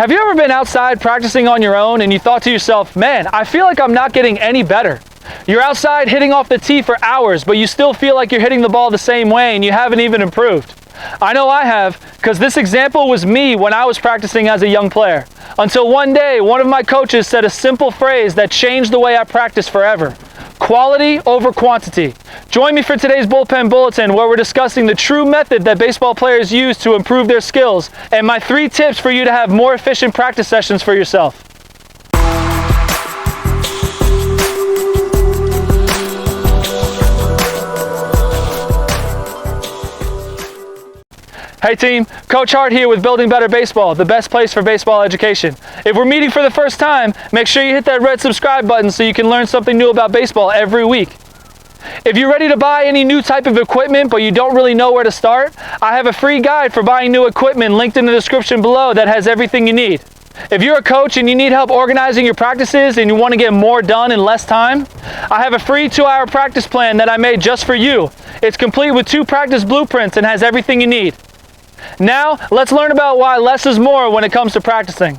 Have you ever been outside practicing on your own and you thought to yourself, man, I feel like I'm not getting any better? You're outside hitting off the tee for hours, but you still feel like you're hitting the ball the same way and you haven't even improved. I know I have, because this example was me when I was practicing as a young player. Until one day, one of my coaches said a simple phrase that changed the way I practice forever. Quality over quantity. Join me for today's Bullpen Bulletin, where we're discussing the true method that baseball players use to improve their skills and my 3 tips for you to have more efficient practice sessions for yourself. Hey team, Coach Hart here with Building Better Baseball, the best place for baseball education. If we're meeting for the first time, make sure you hit that red subscribe button so you can learn something new about baseball every week. If you're ready to buy any new type of equipment but you don't really know where to start, I have a free guide for buying new equipment linked in the description below that has everything you need. If you're a coach and you need help organizing your practices and you want to get more done in less time, I have a free 2-hour practice plan that I made just for you. It's complete with 2 practice blueprints and has everything you need. Now, let's learn about why less is more when it comes to practicing.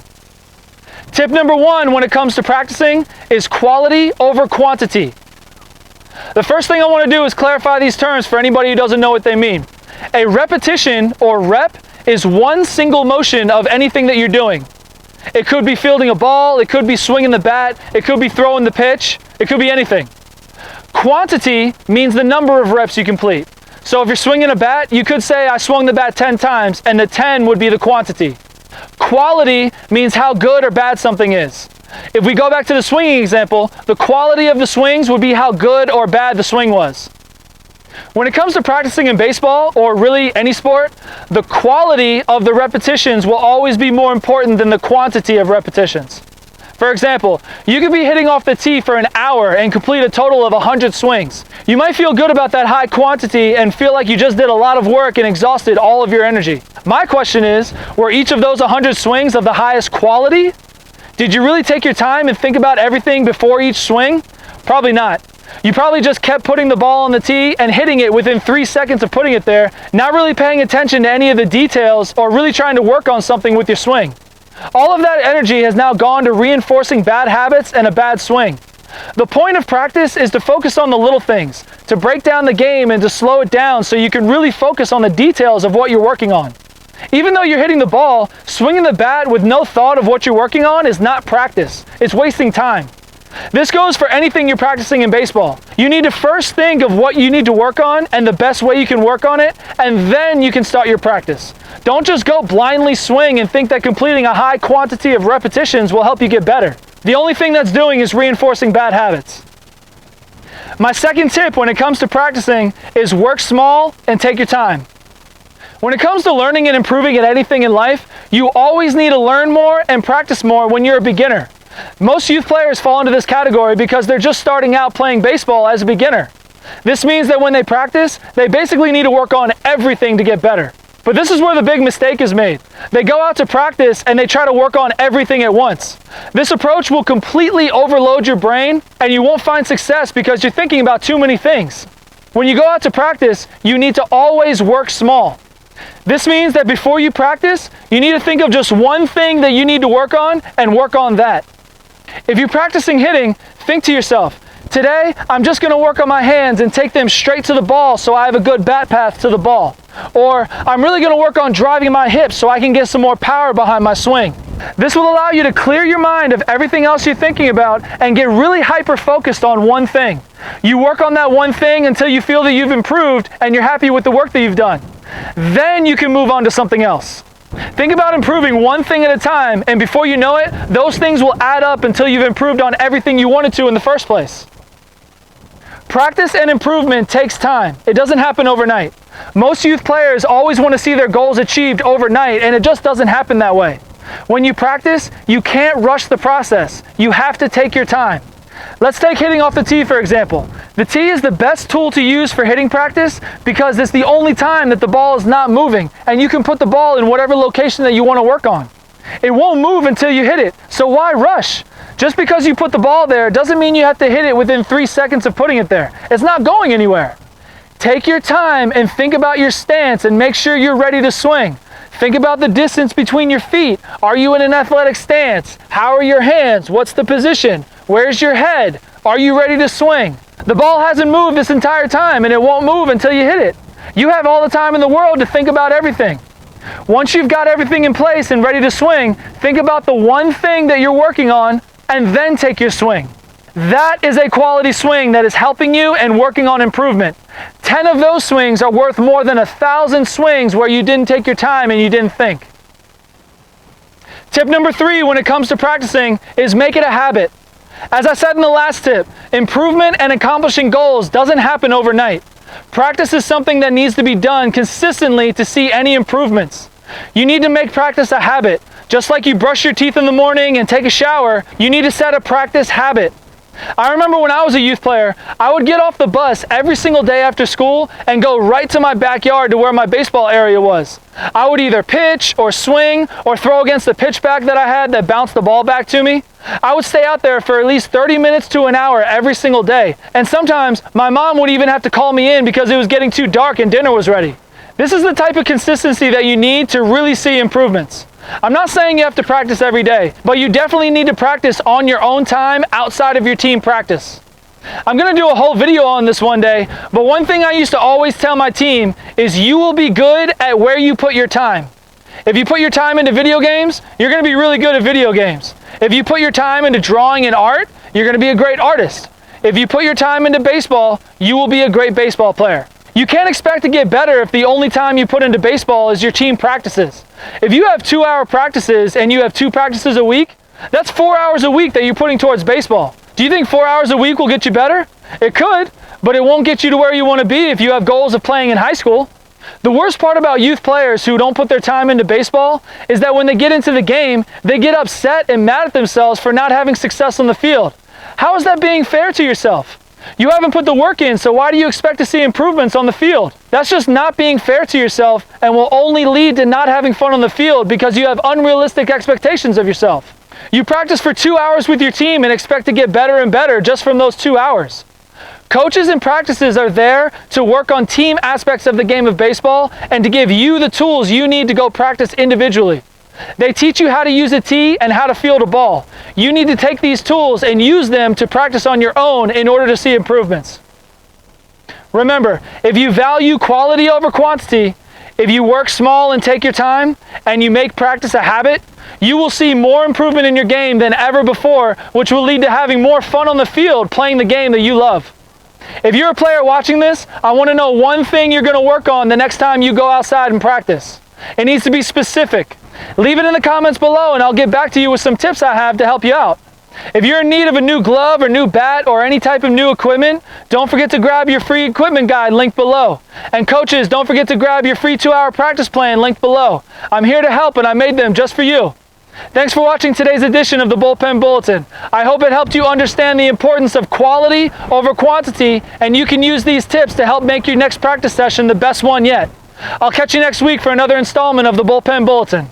Tip number 1 when it comes to practicing is quality over quantity. The first thing I want to do is clarify these terms for anybody who doesn't know what they mean. A repetition, or rep, is one single motion of anything that you're doing. It could be fielding a ball, it could be swinging the bat, it could be throwing the pitch, it could be anything. Quantity means the number of reps you complete. So if you're swinging a bat, you could say I swung the bat 10 times, and the 10 would be the quantity. Quality means how good or bad something is. If we go back to the swinging example, the quality of the swings would be how good or bad the swing was. When it comes to practicing in baseball, or really any sport, the quality of the repetitions will always be more important than the quantity of repetitions. For example, you could be hitting off the tee for an hour and complete a total of 100 swings. You might feel good about that high quantity and feel like you just did a lot of work and exhausted all of your energy. My question is, were each of those 100 swings of the highest quality? Did you really take your time and think about everything before each swing? Probably not. You probably just kept putting the ball on the tee and hitting it within 3 seconds of putting it there, not really paying attention to any of the details or really trying to work on something with your swing. All of that energy has now gone to reinforcing bad habits and a bad swing. The point of practice is to focus on the little things, to break down the game and to slow it down so you can really focus on the details of what you're working on. Even though you're hitting the ball, swinging the bat with no thought of what you're working on is not practice. It's wasting time. This goes for anything you're practicing in baseball. You need to first think of what you need to work on and the best way you can work on it, and then you can start your practice. Don't just go blindly swing and think that completing a high quantity of repetitions will help you get better. The only thing that's doing is reinforcing bad habits. My second tip when it comes to practicing is work small and take your time. When it comes to learning and improving at anything in life, you always need to learn more and practice more when you're a beginner. Most youth players fall into this category because they're just starting out playing baseball as a beginner. This means that when they practice, they basically need to work on everything to get better. But this is where the big mistake is made. They go out to practice and they try to work on everything at once. This approach will completely overload your brain and you won't find success because you're thinking about too many things. When you go out to practice, you need to always work small. This means that before you practice, you need to think of just one thing that you need to work on and work on that. If you're practicing hitting, think to yourself, today I'm just going to work on my hands and take them straight to the ball so I have a good bat path to the ball. Or I'm really going to work on driving my hips so I can get some more power behind my swing. This will allow you to clear your mind of everything else you're thinking about and get really hyper-focused on one thing. You work on that one thing until you feel that you've improved and you're happy with the work that you've done. Then you can move on to something else. Think about improving one thing at a time, and before you know it, those things will add up until you've improved on everything you wanted to in the first place. Practice and improvement takes time. It doesn't happen overnight. Most youth players always want to see their goals achieved overnight, and it just doesn't happen that way. When you practice, you can't rush the process. You have to take your time. Let's take hitting off the tee, for example. The tee is the best tool to use for hitting practice because it's the only time that the ball is not moving, and you can put the ball in whatever location that you want to work on. It won't move until you hit it, so why rush? Just because you put the ball there doesn't mean you have to hit it within 3 seconds of putting it there. It's not going anywhere. Take your time and think about your stance and make sure you're ready to swing. Think about the distance between your feet. Are you in an athletic stance? How are your hands? What's the position? Where's your head? Are you ready to swing? The ball hasn't moved this entire time, and it won't move until you hit it. You have all the time in the world to think about everything. Once you've got everything in place and ready to swing, think about the one thing that you're working on and then take your swing. That is a quality swing that is helping you and working on improvement. 10 of those swings are worth more than 1,000 swings where you didn't take your time and you didn't think. Tip number 3 when it comes to practicing is make it a habit. As I said in the last tip, improvement and accomplishing goals doesn't happen overnight. Practice is something that needs to be done consistently to see any improvements. You need to make practice a habit. Just like you brush your teeth in the morning and take a shower, you need to set a practice habit. I remember when I was a youth player, I would get off the bus every single day after school and go right to my backyard to where my baseball area was. I would either pitch or swing or throw against the pitchback that I had that bounced the ball back to me. I would stay out there for at least 30 minutes to an hour every single day. And sometimes my mom would even have to call me in because it was getting too dark and dinner was ready. This is the type of consistency that you need to really see improvements. I'm not saying you have to practice every day, but you definitely need to practice on your own time outside of your team practice. I'm going to do a whole video on this one day, but one thing I used to always tell my team is you will be good at where you put your time. If you put your time into video games, you're going to be really good at video games. If you put your time into drawing and art, you're going to be a great artist. If you put your time into baseball, you will be a great baseball player. You can't expect to get better if the only time you put into baseball is your team practices. If you have 2-hour practices and you have 2 practices a week, that's 4 hours a week that you're putting towards baseball. Do you think 4 hours a week will get you better? It could, but it won't get you to where you want to be if you have goals of playing in high school. The worst part about youth players who don't put their time into baseball is that when they get into the game, they get upset and mad at themselves for not having success on the field. How is that being fair to yourself? You haven't put the work in, so why do you expect to see improvements on the field? That's just not being fair to yourself and will only lead to not having fun on the field because you have unrealistic expectations of yourself. You practice for 2 hours with your team and expect to get better and better just from those 2 hours. Coaches and practices are there to work on team aspects of the game of baseball and to give you the tools you need to go practice individually. They teach you how to use a tee and how to field a ball. You need to take these tools and use them to practice on your own in order to see improvements. Remember, if you value quality over quantity, if you work small and take your time, and you make practice a habit, you will see more improvement in your game than ever before, which will lead to having more fun on the field playing the game that you love. If you're a player watching this, I want to know one thing you're going to work on the next time you go outside and practice. It needs to be specific. Leave it in the comments below and I'll get back to you with some tips I have to help you out. If you're in need of a new glove or new bat or any type of new equipment, don't forget to grab your free equipment guide linked below. And coaches, don't forget to grab your free 2-hour practice plan linked below. I'm here to help and I made them just for you. Thanks for watching today's edition of the Bullpen Bulletin. I hope it helped you understand the importance of quality over quantity, and you can use these tips to help make your next practice session the best one yet. I'll catch you next week for another installment of the Bullpen Bulletin.